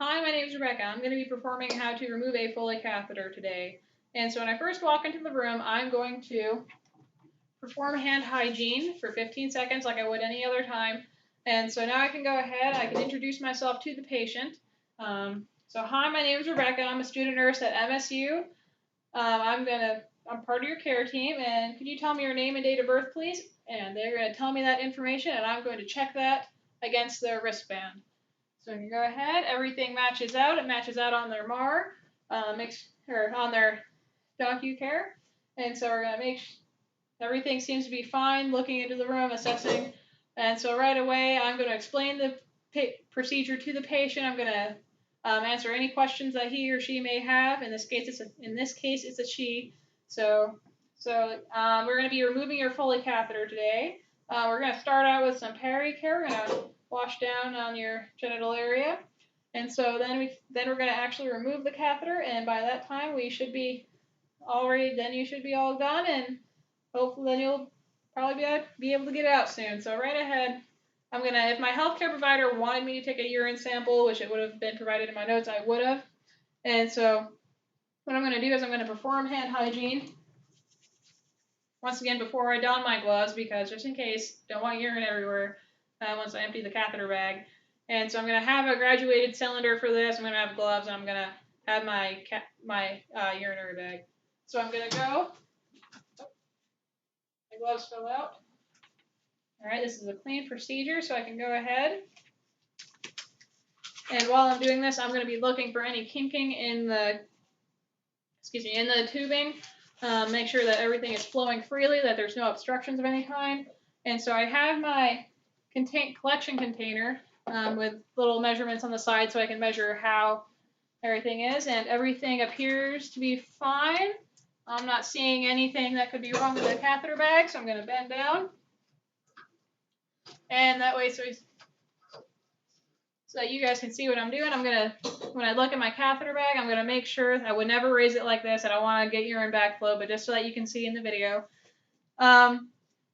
Hi, my name is Rebecca. I'm going to be performing how to remove a Foley catheter today. And so when I first walk into the room, I'm going to perform hand hygiene for 15 seconds like I would any other time. And so now I can go ahead, I can introduce myself to the patient. Hi, my name is Rebecca. I'm a student nurse at MSU. I'm part of your care team, and could you tell me your name and date of birth, please? And they're going to tell me that information, and I'm going to check that against their wristband. So you go ahead, everything matches out. It matches out on their MAR, on their DocuCare. And so we're going to make everything seems to be fine, looking into the room, assessing. And so right away, I'm going to explain the procedure to the patient. I'm going to answer any questions that he or she may have. In this case, it's a she. So we're going to be removing your Foley catheter today. We're going to start out with some pericare. We're going to wash down on your genital area, and so then we're going to actually remove the catheter. And by that time, we should be already. Then you should be all done, and hopefully then you'll probably be able to get out soon. So right ahead. If my healthcare provider wanted me to take a urine sample, which it would have been provided in my notes, I would have. And so what I'm going to do is I'm going to perform hand hygiene. Once again, before I don my gloves, because just in case, don't want urine everywhere once I empty the catheter bag. And so I'm going to have a graduated cylinder for this. I'm going to have gloves, and I'm going to have my urinary bag. So I'm going to go. My gloves fell out. All right, this is a clean procedure, so I can go ahead. And while I'm doing this, I'm going to be looking for any kinking in the tubing. Make sure that everything is flowing freely, that there's no obstructions of any kind. And so I have my collection container with little measurements on the side so I can measure how everything is. And everything appears to be fine. I'm not seeing anything that could be wrong with the catheter bag, so I'm going to bend down. And that way, so that you guys can see what I'm doing, when I look at my catheter bag, I'm going to make sure, I would never raise it like this. I don't want to get urine backflow, but just so that you can see in the video.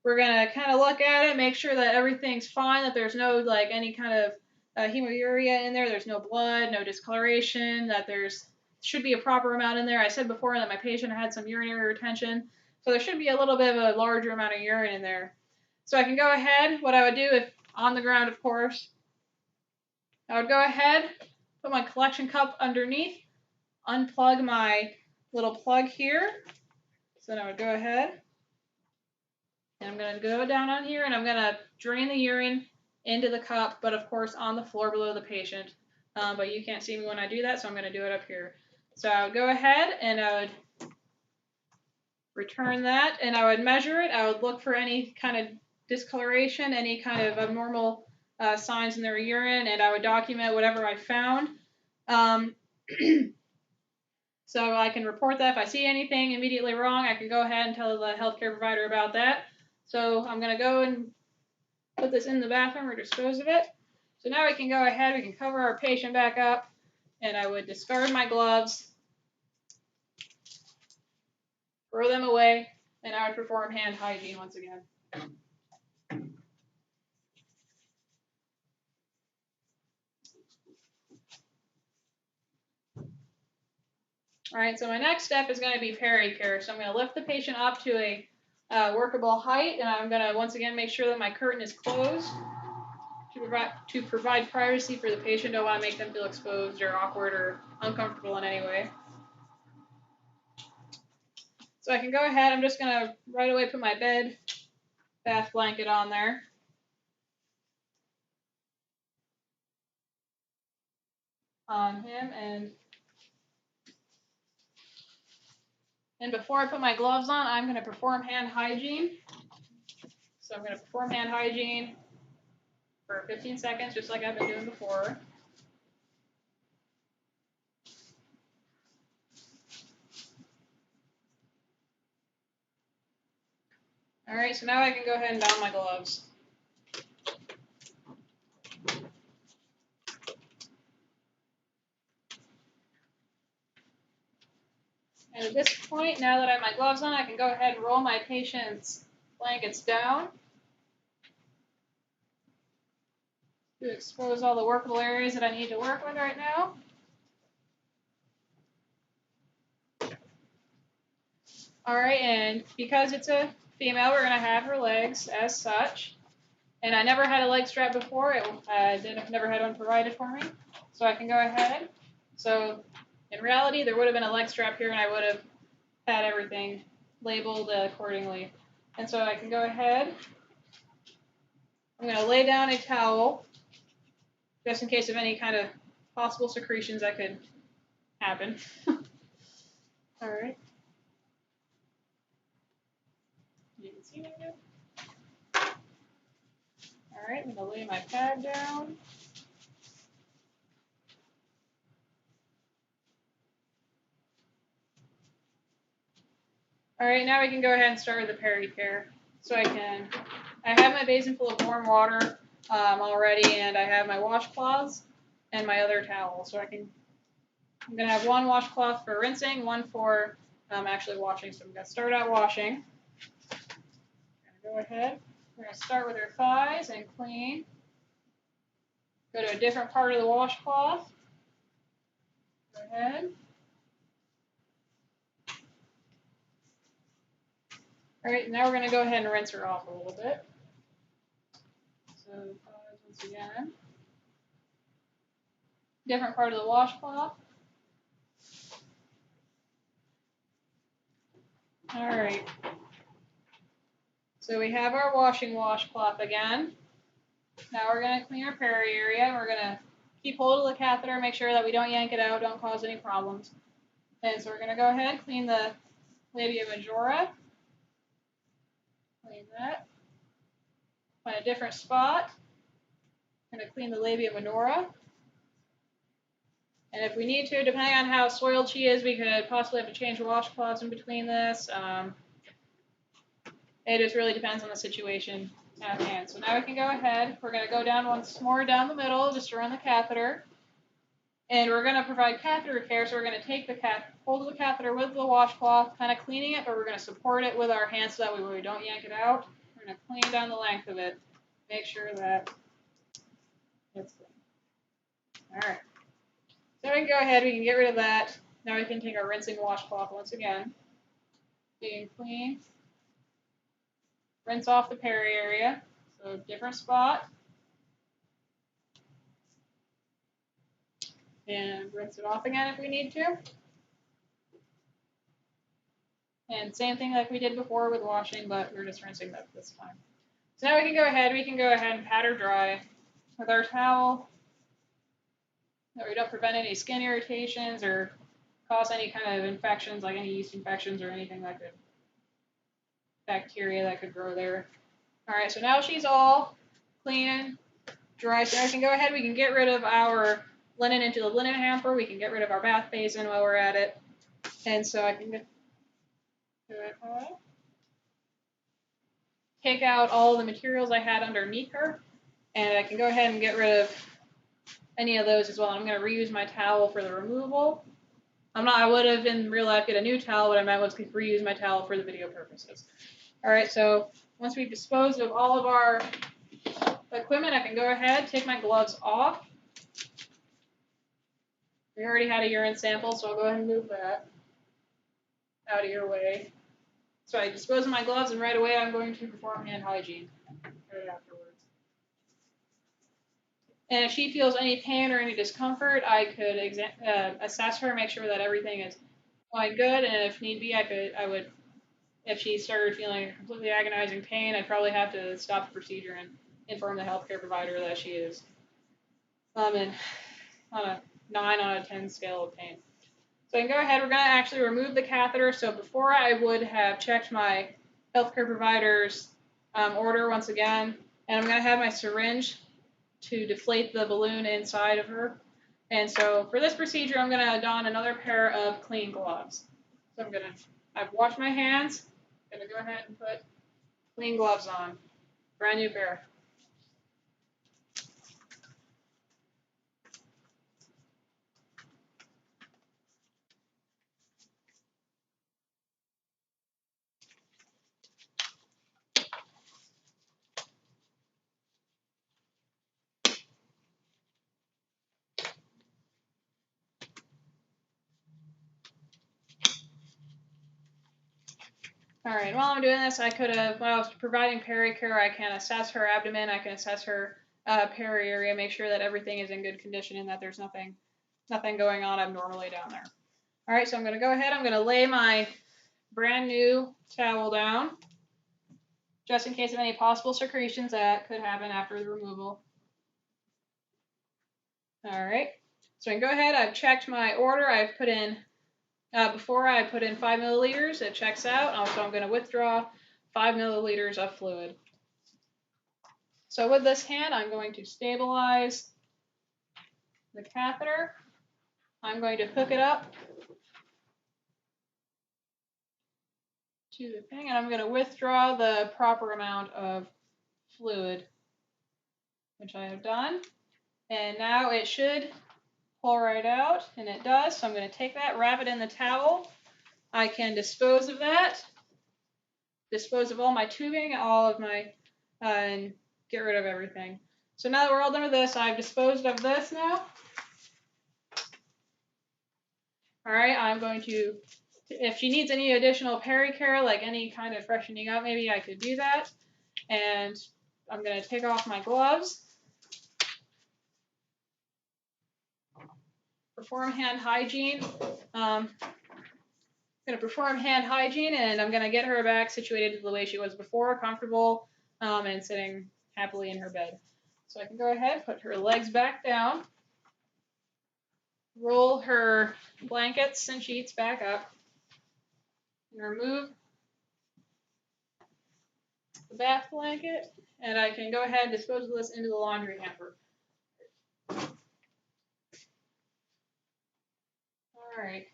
We're going to kind of look at it, make sure that everything's fine, that there's no, any kind of hematuria in there, there's no blood, no discoloration, that should be a proper amount in there. I said before that my patient had some urinary retention, so there should be a little bit of a larger amount of urine in there. So I can go ahead, what I would do, if on the ground, of course, I would go ahead, put my collection cup underneath, unplug my little plug here. So then I would go ahead, and I'm going to go down on here, and I'm going to drain the urine into the cup, but of course on the floor below the patient. But you can't see me when I do that, so I'm going to do it up here. So I would go ahead, and I would return that, and I would measure it. I would look for any kind of discoloration, any kind of abnormal signs in their urine, and I would document whatever I found. So I can report that. If I see anything immediately wrong, I can go ahead and tell the healthcare provider about that. So I'm going to go and put this in the bathroom or dispose of it. So now we can go ahead, we can cover our patient back up, and I would discard my gloves, throw them away, and I would perform hand hygiene once again. All right, so my next step is going to be pericare. So I'm going to lift the patient up to a workable height, and I'm going to once again make sure that my curtain is closed to provide privacy for the patient. Don't want to make them feel exposed or awkward or uncomfortable in any way. So I can go ahead. I'm just going to right away put my bath blanket on there. On him, and before I put my gloves on, I'm going to perform hand hygiene. So I'm going to perform hand hygiene for 15 seconds, just like I've been doing before. All right, so now I can go ahead and don my gloves. And at this point, now that I have my gloves on, I can go ahead and roll my patient's blankets down. to expose all the workable areas that I need to work with right now. Alright, and because it's a female, we're going to have her legs as such. And I never had a leg strap before. Never had one provided for me. So I can go ahead. So in reality, there would have been a leg strap here and I would have had everything labeled accordingly. And so I can go ahead. I'm going to lay down a towel just in case of any kind of possible secretions that could happen. All right. You can see me good. All right, I'm going to lay my pad down. All right, now we can go ahead and start with the peri-care. So I have my basin full of warm water already, and I have my washcloths and my other towel. So I'm going to have one washcloth for rinsing, one for actually washing. So I'm going to start out washing. Go ahead. We're going to start with her thighs and clean. Go to a different part of the washcloth. Go ahead. All right, now we're going to go ahead and rinse her off a little bit. So thighs once again. Different part of the washcloth. All right. So we have our washing washcloth again. Now we're going to clean our peri area. We're going to keep hold of the catheter, make sure that we don't yank it out, don't cause any problems. And so we're going to go ahead and clean the labia majora. Clean that. Find a different spot. I'm going to clean the labia minora. And if we need to, depending on how soiled she is, we could possibly have to change washcloths in between this. It just really depends on the situation at hand. So now we can go ahead. We're going to go down once more down the middle, just around the catheter. And we're going to provide catheter care. So we're going to take the hold of the catheter with the washcloth, kind of cleaning it, but we're going to support it with our hands so that we don't yank it out. We're going to clean down the length of it. Make sure that it's clean. All right. So we can go ahead. We can get rid of that. Now we can take our rinsing washcloth once again. Being clean. Rinse off the peri area, so different spot. And rinse it off again if we need to. And same thing like we did before with washing, but we're just rinsing that this time. So now we can go ahead and pat her dry with our towel. That we don't prevent any skin irritations or cause any kind of infections, like any yeast infections or anything that could, bacteria that could grow there. All right, so now she's all clean and dry. So I can go ahead. We can get rid of our linen into the linen hamper. We can get rid of our bath basin while we're at it. And so I can take out all the materials I had underneath her. And I can go ahead and get rid of any of those as well. I'm going to reuse my towel for the removal. I would have in real life get a new towel. What I meant was to reuse my towel for the video purposes. All right, so once we've disposed of all of our equipment, I can go ahead, take my gloves off. We already had a urine sample, so I'll go ahead and move that out of your way. So I dispose of my gloves, and right away I'm going to perform hand hygiene right afterwards. And if she feels any pain or any discomfort, I could assess her, make sure that everything is going good, and if need be, I would. If she started feeling completely agonizing pain, I'd probably have to stop the procedure and inform the healthcare provider that she is on a 9 out of 10 scale of pain. So I can go ahead. We're going to actually remove the catheter. So before I would have checked my healthcare provider's order once again, and I'm going to have my syringe to deflate the balloon inside of her. And so for this procedure, I'm going to don another pair of clean gloves. So I've washed my hands. I'm going to go ahead and put clean gloves on. Brand new pair. All right, while I'm doing this, while I was providing peri-care, I can assess her abdomen, I can assess her peri area, make sure that everything is in good condition and that there's nothing going on abnormally down there. All right, so I'm going to go ahead, I'm going to lay my brand new towel down, just in case of any possible secretions that could happen after the removal. All right, so I can go ahead, I've checked my order, I've put in, before I put in 5 milliliters, it checks out, so I'm going to withdraw 5 milliliters of fluid. So with this hand, I'm going to stabilize the catheter. I'm going to hook it up to the thing, and I'm going to withdraw the proper amount of fluid, which I have done. And now it should pull right out, and it does. So I'm going to take that, wrap it in the towel. I can dispose of that, dispose of all my tubing, all of my, and get rid of everything. So now that we're all done with this, I've disposed of this now. All right, I'm going to, if she needs any additional peri-care, like any kind of freshening up, maybe I could do that. And I'm going to take off my gloves. Perform hand hygiene. I'm going to perform hand hygiene, and I'm going to get her back situated the way she was before, comfortable, and sitting happily in her bed. So I can go ahead, put her legs back down, roll her blankets and sheets back up, and remove the bath blanket, and I can go ahead and dispose of this into the laundry hamper. All right.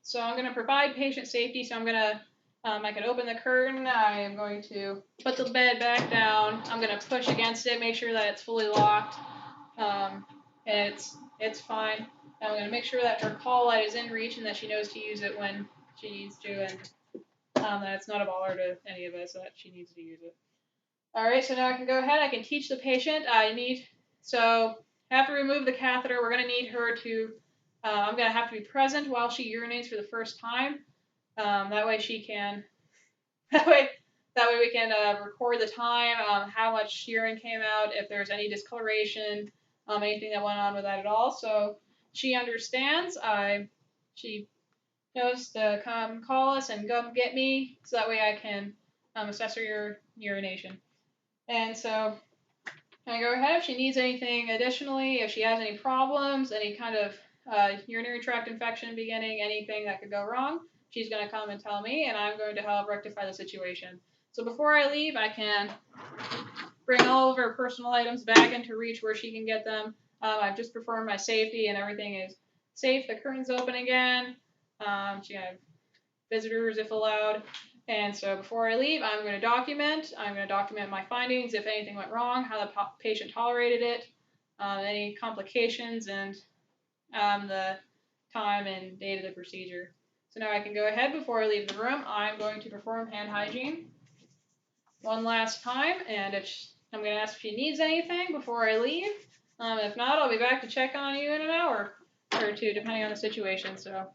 So I'm going to provide patient safety. So I'm going to, I can open the curtain. I am going to put the bed back down. I'm going to push against it, make sure that it's fully locked, and it's fine. And I'm going to make sure that her call light is in reach and that she knows to use it when she needs to, and that it's not a bother to any of us that she needs to use it. All right, so now I can go ahead. I can teach the patient. So after we remove the catheter, we're going to need her to, I'm going to have to be present while she urinates for the first time. That way we can record the time, how much urine came out, if there's any discoloration, anything that went on with that at all. So she understands. She knows to come call us and come get me, so that way I can assess her urination. And so I go ahead if she needs anything additionally, if she has any problems, any kind of urinary tract infection beginning, anything that could go wrong, she's going to come and tell me, and I'm going to help rectify the situation. So before I leave, I can bring all of her personal items back into reach where she can get them. I've just performed my safety, and everything is safe. The curtain's open again. She can have visitors if allowed. And so before I leave, I'm going to document my findings, if anything went wrong, how the patient tolerated it, any complications, and the time and date of the procedure. So now I can go ahead before I leave the room. I'm going to perform hand hygiene one last time, and I'm going to ask if she needs anything before I leave. If not, I'll be back to check on you in an hour or two, depending on the situation. So